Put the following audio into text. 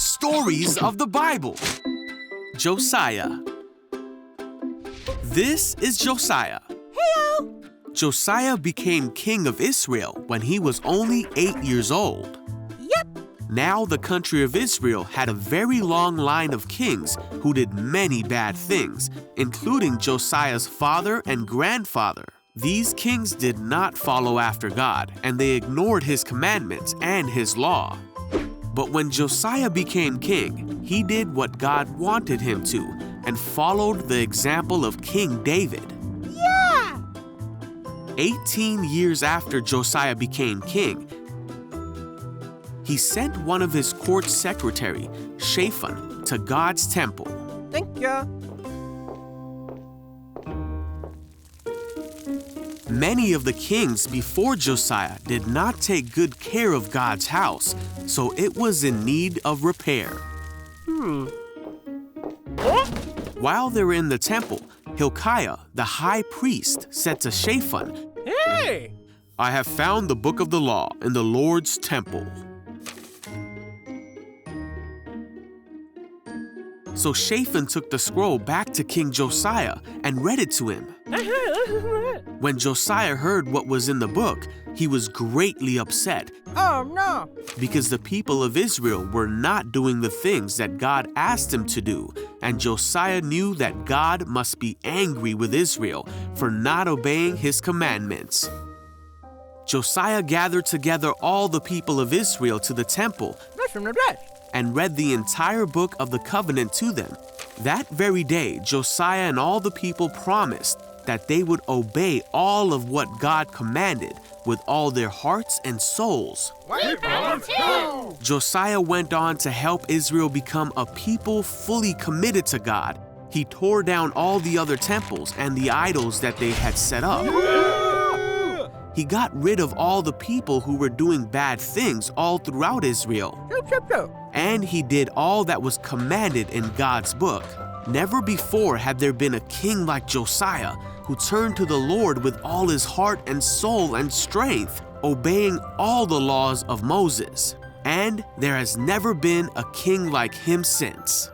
Stories of the Bible. Josiah. This is Josiah. Heyo! Josiah became king of Israel when he was only 8 years old. Yep. Now the country of Israel had a very long line of kings who did many bad things, including Josiah's father and grandfather. These kings did not follow after God, and they ignored his commandments and his law. But when Josiah became king, he did what God wanted him to and followed the example of King David. Yeah! 18 years after Josiah became king, he sent one of his court secretary, Shaphan, to God's temple. Thank you. Many of the kings before Josiah did not take good care of God's house, so it was in need of repair. While they were in the temple, Hilkiah, the high priest, said to Shaphan, Hey! "I have found the book of the law in the Lord's temple." So Shaphan took the scroll back to King Josiah and read it to him. When Josiah heard what was in the book, he was greatly upset Oh, no. because the people of Israel were not doing the things that God asked him to do, and Josiah knew that God must be angry with Israel for not obeying his commandments. Josiah gathered together all the people of Israel to the temple and read the entire book of the covenant to them. That very day, Josiah and all the people promised that they would obey all of what God commanded with all their hearts and souls. Josiah went on to help Israel become a people fully committed to God. He tore down all the other temples and the idols that they had set up. He got rid of all the people who were doing bad things all throughout Israel. And he did all that was commanded in God's book. Never before had there been a king like Josiah who turned to the Lord with all his heart and soul and strength, obeying all the laws of Moses. And there has never been a king like him since.